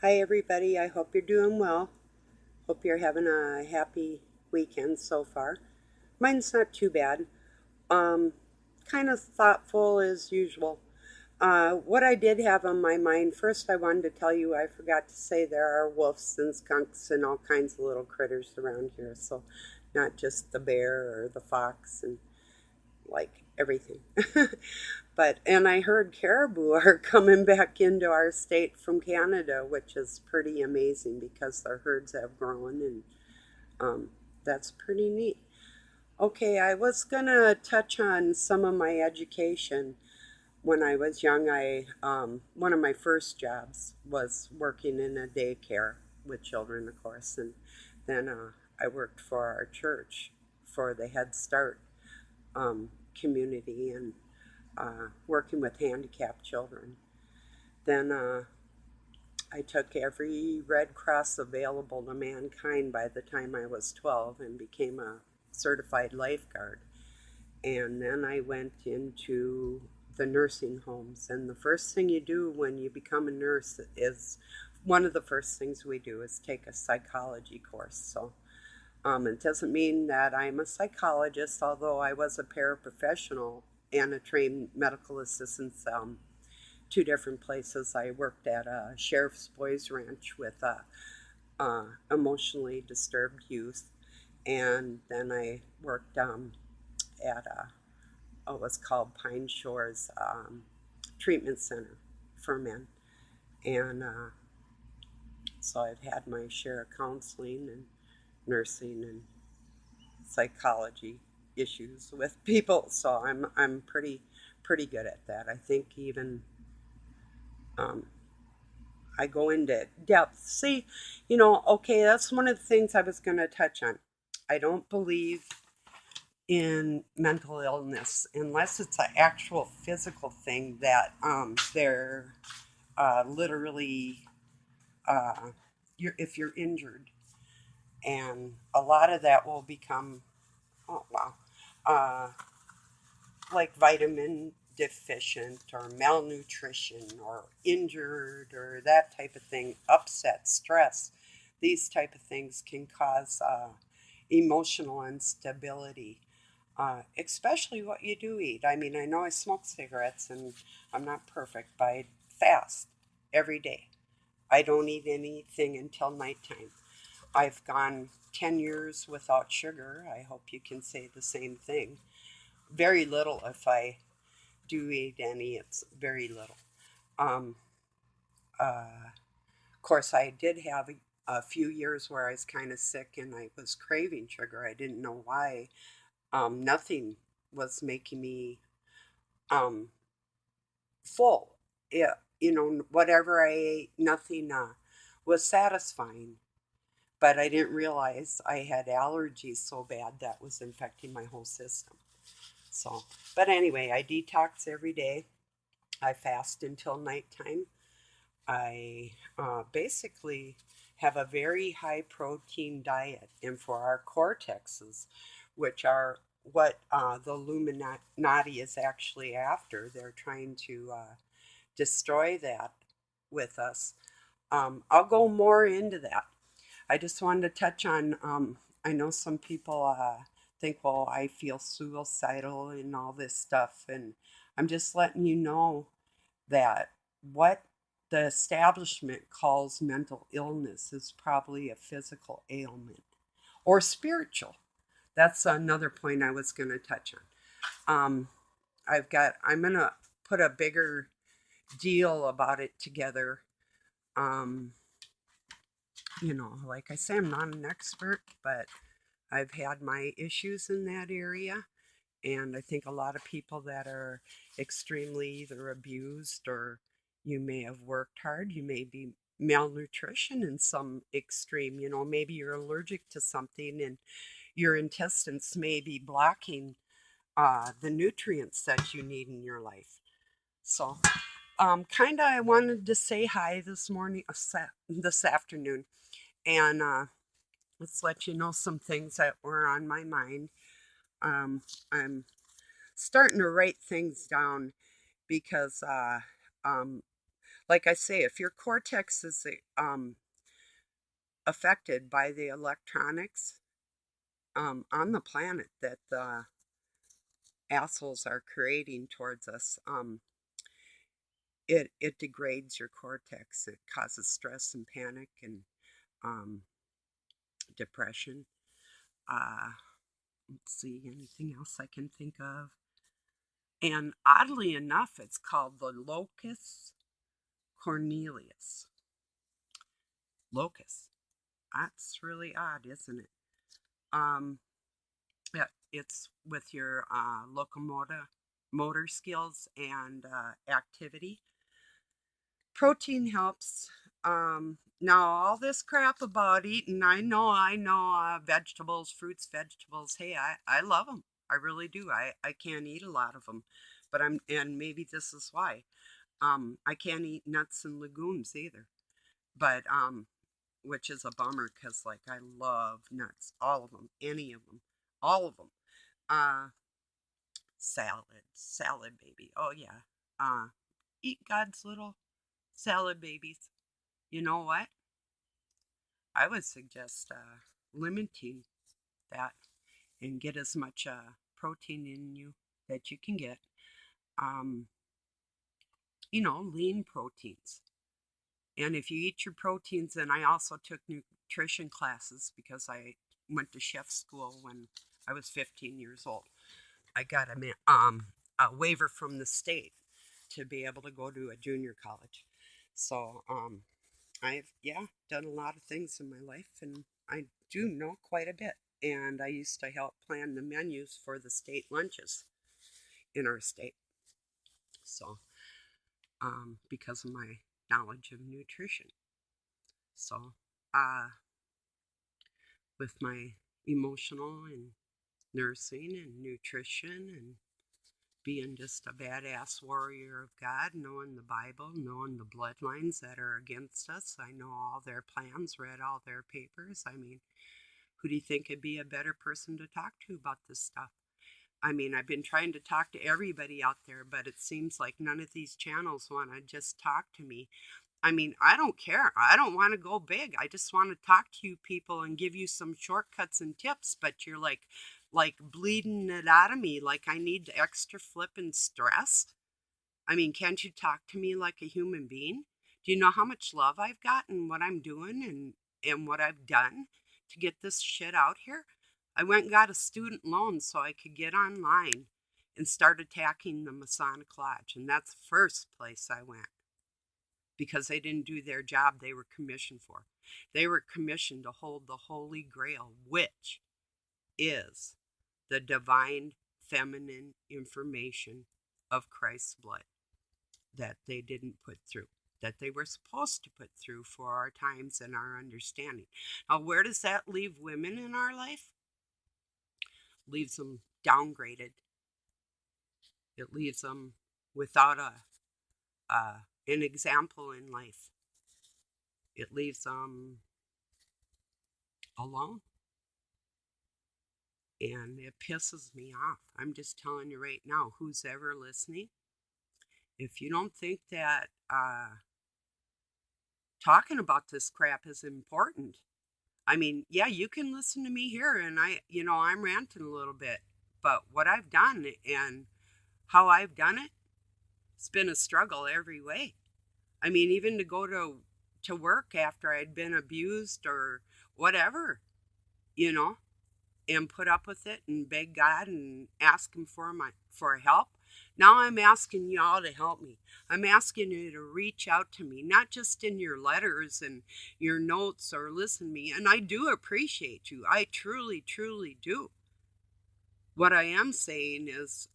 Hi, everybody. I hope you're doing well. Hope you're having a happy weekend so far. Mine's not too bad. Um, kind of thoughtful as usual. What I did have on my mind first, I wanted to tell you I forgot to say there are wolves and skunks and all kinds of little critters around here. So, not just the bear or the fox and like everything. And I heard caribou are coming back into our state from Canada, which is pretty amazing because their herds have grown, and um, that's pretty neat. Okay, I was gonna touch on some of my education. When I was young, I one of my first jobs was working in a daycare with children, of course, and then I worked for our church for the Head Start community and working with handicapped children. Then I took every Red Cross available to mankind by the time I was 12 and became a certified lifeguard. And then I went into the nursing homes. And the first thing you do when you become a nurse is one of the first things we do is take a psychology course. It doesn't mean that I'm a psychologist, although I was a paraprofessional and a trained medical assistant. Two different places. I worked at a sheriff's boys ranch with emotionally disturbed youth, and then I worked at what was called Pine Shores Treatment Center for men. And so I've had my share of counseling and nursing and psychology issues with people. So I'm pretty good at that. I think even um, I go into depth. See, okay, that's one of the things I was going to touch on. I don't believe in mental illness unless it's an actual physical thing that they're literally, if you're injured. And a lot of that will become, oh, wow, uh, like vitamin deficient or malnutrition or injured or that type of thing, upset, stress. These type of things can cause emotional instability, especially what you do eat. I mean, I know I smoke cigarettes and I'm not perfect, but I fast every day. I don't eat anything until nighttime. I've gone 10 years without sugar. I hope you can say the same thing. Very little if I do eat any, it's very little. Um, of course, I did have a few years where I was kind of sick and I was craving sugar. I didn't know why. Nothing was making me um, full. Yeah, whatever I ate, nothing was satisfying. But I didn't realize I had allergies so bad that was infecting my whole system. So, but anyway, I detox every day. I fast until nighttime. I basically have a very high protein diet, and for our cortexes, which are what the Illuminati is actually after, they're trying to destroy that with us. I'll go more into that. I just wanted to touch on. I know some people think, well, I feel suicidal and all this stuff, and I'm just letting you know that what the establishment calls mental illness is probably a physical ailment or spiritual. That's another point I was going to touch on. I'm going to put a bigger deal about it together. Um, like I say, I'm not an expert, but I've had my issues in that area. And I think a lot of people that are extremely either abused or you may have worked hard, you may be malnutrition in some extreme, maybe you're allergic to something and your intestines may be blocking the nutrients that you need in your life. So, kind of, I wanted to say hi this morning, this afternoon, and let's let you know some things that were on my mind. I'm starting to write things down because, um, like I say, if your cortex is affected by the electronics on the planet that the assholes are creating towards us, it degrades your cortex. It causes stress and panic and um, depression. Uh, let's see, anything else I can think of? And oddly enough, it's called the locus cornelis. Locus. That's really odd, isn't it? Um, yeah, it's with your locomotor motor skills and activity. Protein helps. Now all this crap about eating, I know, vegetables, fruits, vegetables. Hey, I love them. I really do. I can't eat a lot of them, but and maybe this is why. I can't eat nuts and legumes either, but which is a bummer because like I love nuts, all of them, any of them, all of them. Uh, salad, baby. Oh yeah. Eat God's little salad babies. You know what? I would suggest limiting that and get as much protein in you that you can get. Um, lean proteins. And if you eat your proteins, and I also took nutrition classes because I went to chef school when I was 15 years old. I got a waiver from the state to be able to go to a junior college. So I've, yeah, done a lot of things in my life, and I do know quite a bit. And I used to help plan the menus for the state lunches in our state. So, because of my knowledge of nutrition. So, uh, with my emotional and nursing and nutrition and being just a badass warrior of God, knowing the Bible, knowing the bloodlines that are against us. I know all their plans, read all their papers. I mean, who do you think would be a better person to talk to about this stuff? I mean, I've been trying to talk to everybody out there, but it seems like none of these channels want to just talk to me. I mean, I don't care. I don't want to go big. I just want to talk to you people and give you some shortcuts and tips, but you're like bleeding it out of me like I need extra flippin' stress. I mean, can't you talk to me like a human being? Do you know how much love I've got and what I'm doing and what I've done to get this shit out here? I went and got a student loan so I could get online and start attacking the Masonic Lodge. And that's the first place I went because they didn't do their job they were commissioned for. They were commissioned to hold the Holy Grail, which is the divine feminine information of Christ's blood that they didn't put through, that they were supposed to put through for our times and our understanding. Now, where does that leave women in our life? Leaves them downgraded. It leaves them without an example in life. It leaves them alone. And it pisses me off. I'm just telling you right now, who's ever listening, if you don't think that talking about this crap is important, I mean, yeah, you can listen to me here and I'm ranting a little bit, but what I've done and how I've done it, it's been a struggle every way. I mean, even to go to work after I'd been abused or whatever, you know, and put up with it and beg God and ask him for help. Now I'm asking y'all to help me. I'm asking you to reach out to me, not just in your letters and your notes or listen to me. And I do appreciate you. I truly, truly do. What I am saying is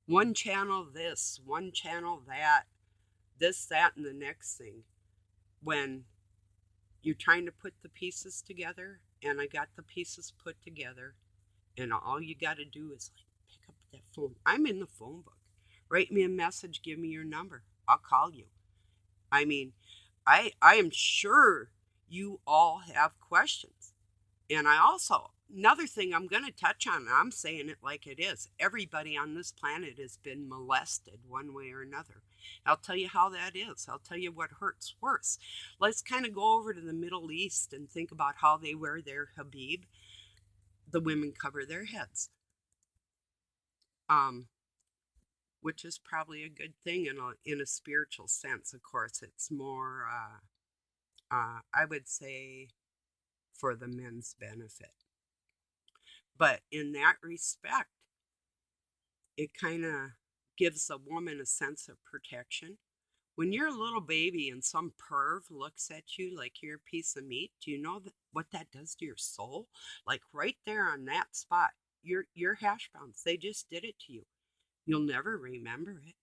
one channel this, one channel that, this, that, and the next thing. When you're trying to put the pieces together, and I got the pieces put together, and all you got to do is like pick up that phone. I'm in the phone book. Write me a message, give me your number. I'll call you. I mean, I am sure you all have questions. And I also, another thing I'm going to touch on, I'm saying it like it is. Everybody on this planet has been molested one way or another. I'll tell you how that is. I'll tell you what hurts worse. Let's kind of go over to the Middle East and think about how they wear their habib. The women cover their heads, um, which is probably a good thing in a spiritual sense. Of course, it's more, I would say, for the men's benefit. But in that respect, it kind of gives a woman a sense of protection. When you're a little baby and some perv looks at you like you're a piece of meat, do you know what that does to your soul? Like right there on that spot, your hash browns, they just did it to you. You'll never remember it.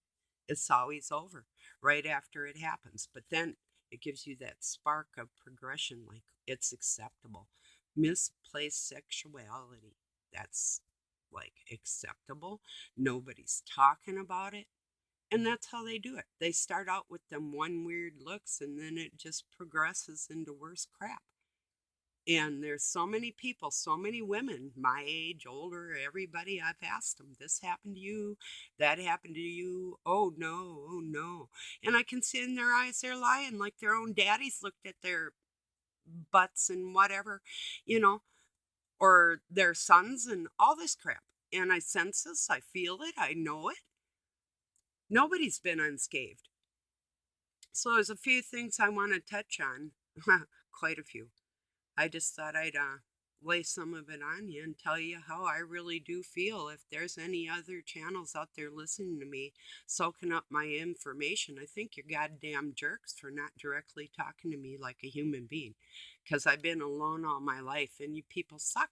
It's always over right after it happens. But then it gives you that spark of progression, like it's acceptable. Misplaced sexuality, that's like acceptable. Nobody's talking about it. And that's how they do it. They start out with them one weird looks and then it just progresses into worse crap. And there's so many people, so many women, my age, older, everybody, I've asked them, this happened to you, that happened to you. Oh no, oh no. And I can see in their eyes they're lying, like their own daddies looked at their butts and whatever, you know, or their sons and all this crap. And I sense this, I feel it, I know it. Nobody's been unscathed. So there's a few things I want to touch on, quite a few. I just thought I'd lay some of it on you and tell you how I really do feel. If there's any other channels out there listening to me, soaking up my information, I think you're goddamn jerks for not directly talking to me like a human being. Because I've been alone all my life and you people suck.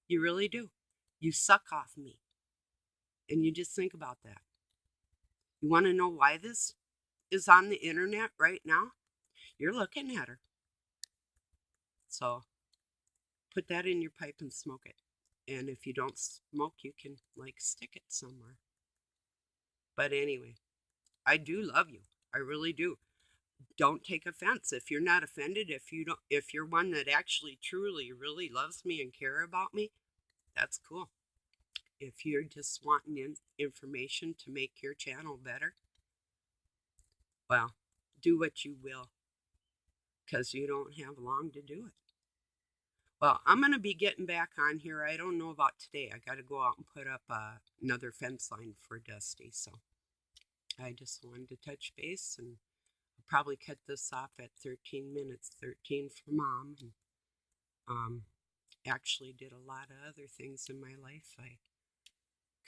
You really do. You suck off me. And you just think about that. You want to know why this is on the internet right now? You're looking at her. So put that in your pipe and smoke it. And if you don't smoke, you can like stick it somewhere. But anyway, I do love you. I really do. Don't take offense. If you're not offended, if you're one that actually truly really loves me and care about me, that's cool. If you're just wanting information to make your channel better, well, do what you will, because you don't have long to do it. Well, I'm going to be getting back on here. I don't know about today. I got to go out and put up another fence line for Dusty. So I just wanted to touch base, and I'll probably cut this off at 13 minutes, 13 for Mom. And actually did a lot of other things in my life. I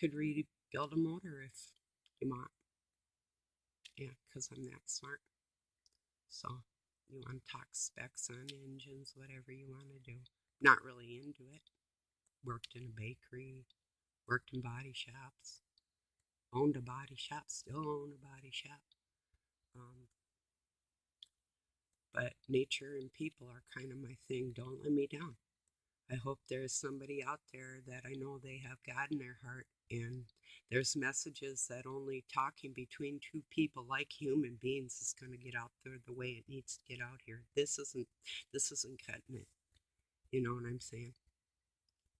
could rebuild a motor if you want. Yeah, because I'm that smart. So you want to talk specs on engines, whatever you want to do. Not really into it. Worked in a bakery, worked in body shops, owned a body shop, still own a body shop. But nature and people are kind of my thing. Don't let me down. I hope there's somebody out there that I know they have God in their heart, and there's messages that only talking between two people like human beings is going to get out there the way it needs to get out here. This isn't cutting it. You know what I'm saying?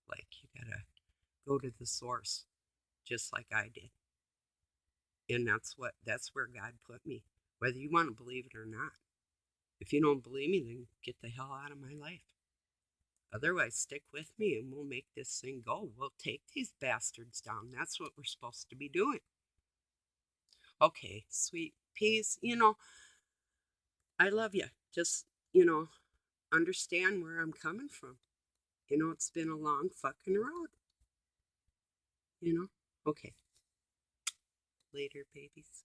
Like, you gotta go to the source, just like I did. And that's where God put me, whether you want to believe it or not. If you don't believe me, then get the hell out of my life. Otherwise, stick with me and we'll make this thing go. We'll take these bastards down. That's what we're supposed to be doing. Okay, sweet peas, I love you. Just, understand where I'm coming from. It's been a long fucking road. Okay. Later, babies.